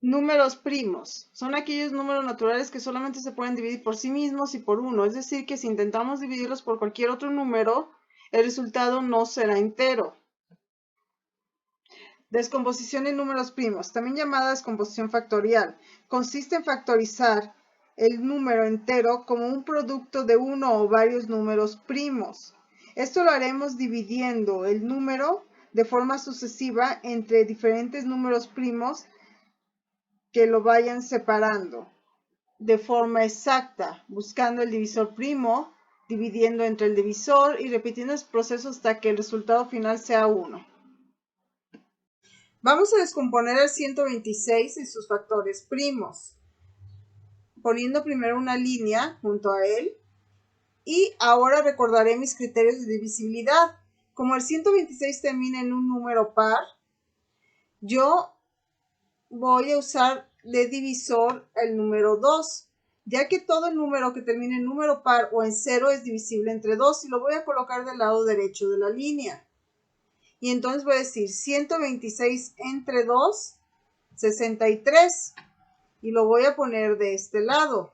Números primos. Son aquellos números naturales que solamente se pueden dividir por sí mismos y por uno. Es decir, que si intentamos dividirlos por cualquier otro número, el resultado no será entero. Descomposición en números primos, también llamada descomposición factorial. Consiste en factorizar el número entero como un producto de uno o varios números primos. Esto lo haremos dividiendo el número de forma sucesiva entre diferentes números primos que lo vayan separando de forma exacta, buscando el divisor primo, dividiendo entre el divisor y repitiendo el proceso hasta que el resultado final sea 1. Vamos a descomponer el 126 en sus factores primos, poniendo primero una línea junto a él y ahora recordaré mis criterios de divisibilidad. Como el 126 termina en un número par, yo voy a usar de divisor el número 2, ya que todo el número que termine en número par o en 0 es divisible entre 2 y lo voy a colocar del lado derecho de la línea. Y entonces voy a decir 126 entre 2, 63. Y lo voy a poner de este lado.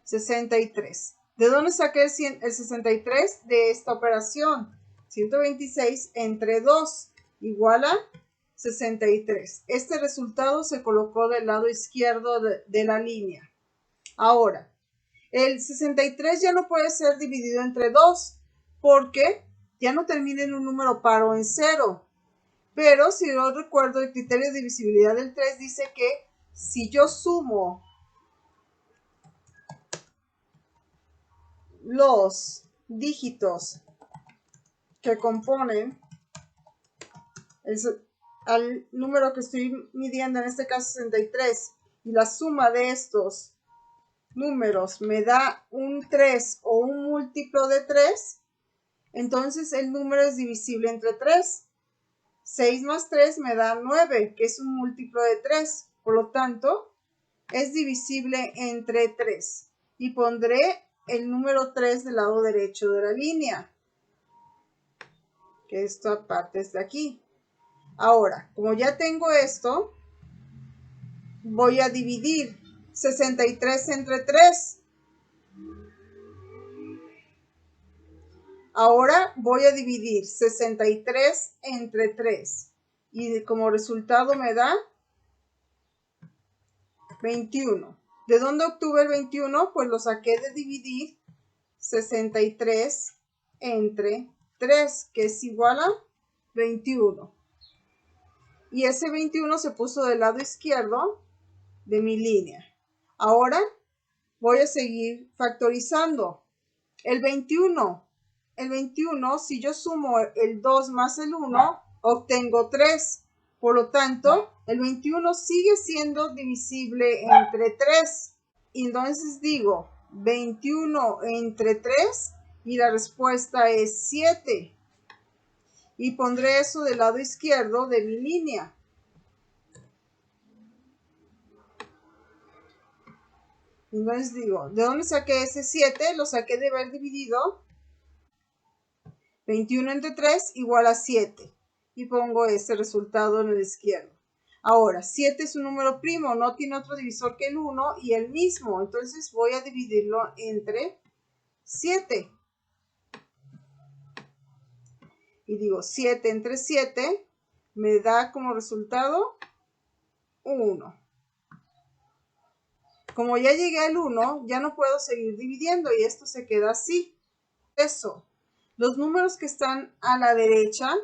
63. ¿De dónde saqué el 63? De esta operación. 126 entre 2 igual a 63. Este resultado se colocó del lado izquierdo de la línea. Ahora, el 63 ya no puede ser dividido entre 2 porque ya no termina en un número par o en 0. Pero si yo recuerdo el criterio de divisibilidad del 3 dice que si yo sumo los dígitos que componen al número que estoy midiendo, en este caso 63, y la suma de estos números me da un 3 o un múltiplo de 3, entonces el número es divisible entre 3. 6 más 3 me da 9, que es un múltiplo de 3. Por lo tanto, es divisible entre 3. Y pondré el número 3 del lado derecho de la línea, que esta parte es de aquí. Ahora, como ya tengo esto, voy a dividir 63 entre 3. Ahora voy a dividir 63 entre 3. Y como resultado me da 21. ¿De dónde obtuve el 21? Pues lo saqué de dividir 63 entre 3, que es igual a 21. Y ese 21 se puso del lado izquierdo de mi línea. Ahora voy a seguir factorizando. El 21, si yo sumo el 2 más el 1, obtengo 3. Por lo tanto, el 21 sigue siendo divisible entre 3. Y entonces digo 21 entre 3 y la respuesta es 7. Y pondré eso del lado izquierdo de mi línea. Entonces digo, ¿de dónde saqué ese 7? Lo saqué de haber dividido 21 entre 3 igual a 7. Y pongo ese resultado en el izquierdo. Ahora, 7 es un número primo, no tiene otro divisor que el 1 y el mismo. Entonces voy a dividirlo entre 7. Y digo 7 entre 7 me da como resultado 1. Como ya llegué al 1, ya no puedo seguir dividiendo y esto se queda así. Eso. Los números que están a la derecha,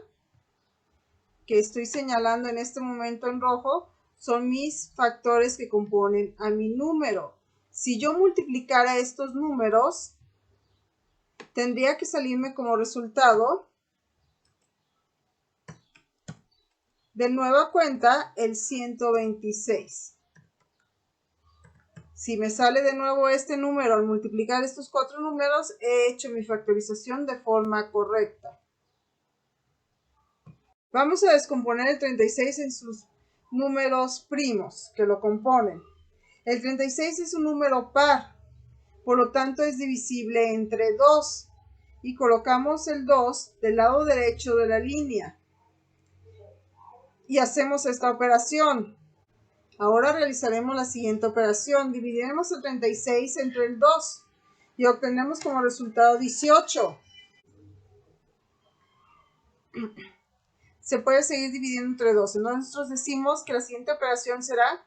que estoy señalando en este momento en rojo, son mis factores que componen a mi número. Si yo multiplicara estos números, tendría que salirme como resultado de nueva cuenta el 126. Si me sale de nuevo este número al multiplicar estos 4 números, he hecho mi factorización de forma correcta. Vamos a descomponer el 36 en sus números primos que lo componen. El 36 es un número par, por lo tanto es divisible entre 2. Y colocamos el 2 del lado derecho de la línea. y hacemos esta operación. Ahora realizaremos la siguiente operación. Dividiremos el 36 entre el 2 y obtenemos como resultado 18. Se puede seguir dividiendo entre 2. Entonces nosotros decimos que la siguiente operación será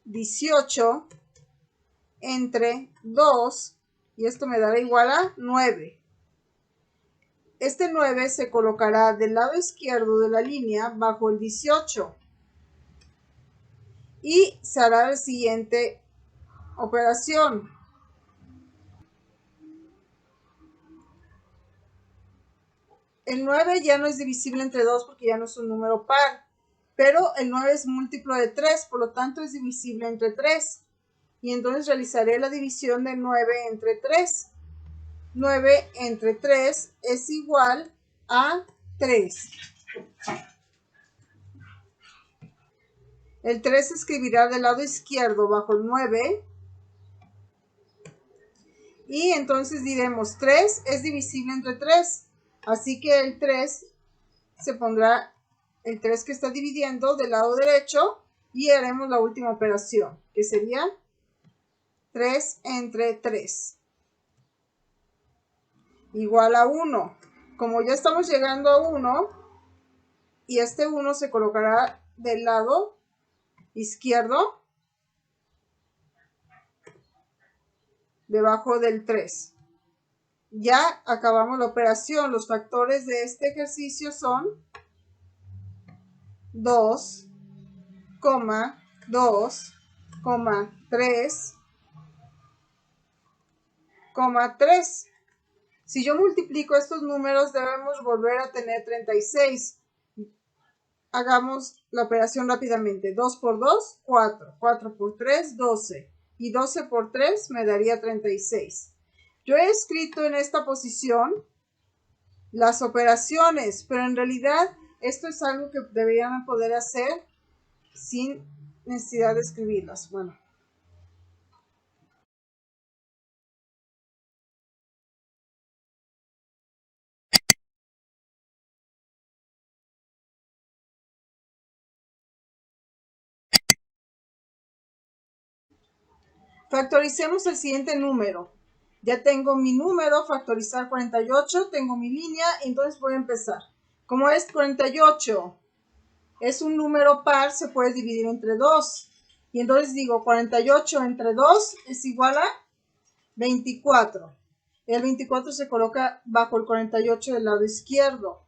18 entre 2 y esto me dará igual a 9. Este 9 se colocará del lado izquierdo de la línea bajo el 18 y se hará la siguiente operación. El 9 ya no es divisible entre 2 porque ya no es un número par, pero el 9 es múltiplo de 3, por lo tanto es divisible entre 3. Y entonces realizaré la división de 9 entre 3. 9 entre 3 es igual a 3. El 3 se escribirá del lado izquierdo bajo el 9. Y entonces diremos 3 es divisible entre 3. Así que el 3 se pondrá el 3 que está dividiendo del lado derecho y haremos la última operación, que sería 3 entre 3. Igual a 1. Como ya estamos llegando a 1, y este 1 se colocará del lado izquierdo, debajo del 3. Ya acabamos la operación. Los factores de este ejercicio son 2, 2, 3, 3. Si yo multiplico estos números, debemos volver a tener 36. Hagamos la operación rápidamente. 2 por 2, 4. 4 por 3, 12. Y 12 por 3 me daría 36. Yo he escrito en esta posición las operaciones, pero en realidad esto es algo que deberían poder hacer sin necesidad de escribirlas. Bueno. Factoricemos el siguiente número. Ya tengo mi número, factorizar 48, tengo mi línea, entonces voy a empezar. Como es 48, es un número par, se puede dividir entre 2. Y entonces digo 48 entre 2 es igual a 24. El 24 se coloca bajo el 48 del lado izquierdo.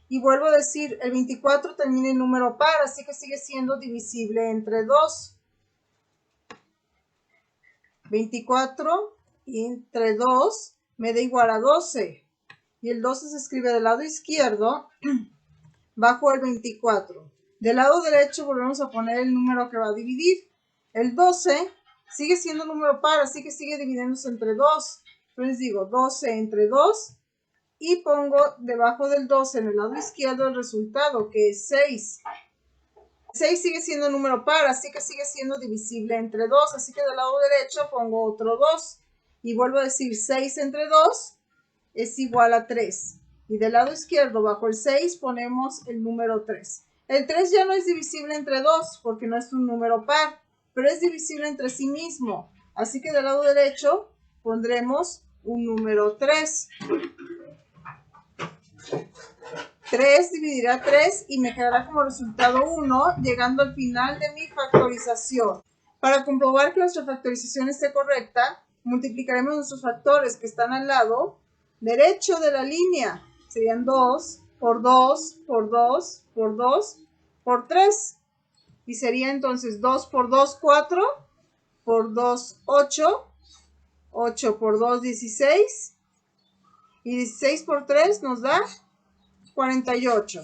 Y vuelvo a decir, el 24 termina en número par, así que sigue siendo divisible entre 2. 24 entre 2 me da igual a 12. Y el 12 se escribe del lado izquierdo bajo el 24. Del lado derecho volvemos a poner el número que va a dividir. El 12 sigue siendo número par, así que sigue dividiéndose entre 2. Entonces digo 12 entre 2 y pongo debajo del 12 en el lado izquierdo el resultado, que es 6. 6 sigue siendo número par, así que sigue siendo divisible entre 2. Así que del lado derecho pongo otro 2. Y vuelvo a decir 6 entre 2 es igual a 3. Y del lado izquierdo, bajo el 6, ponemos el número 3. El 3 ya no es divisible entre 2 porque no es un número par, pero es divisible entre sí mismo. Así que del lado derecho pondremos un número 3. 3 dividirá 3 y me quedará como resultado 1, llegando al final de mi factorización. Para comprobar que nuestra factorización esté correcta, multiplicaremos nuestros factores que están al lado derecho de la línea. Serían 2 por 2 por 2 por 2 por 3. Y sería entonces 2 por 2, 4, por 2, 8, 8 por 2, 16. Y 16 por 3 nos da 48.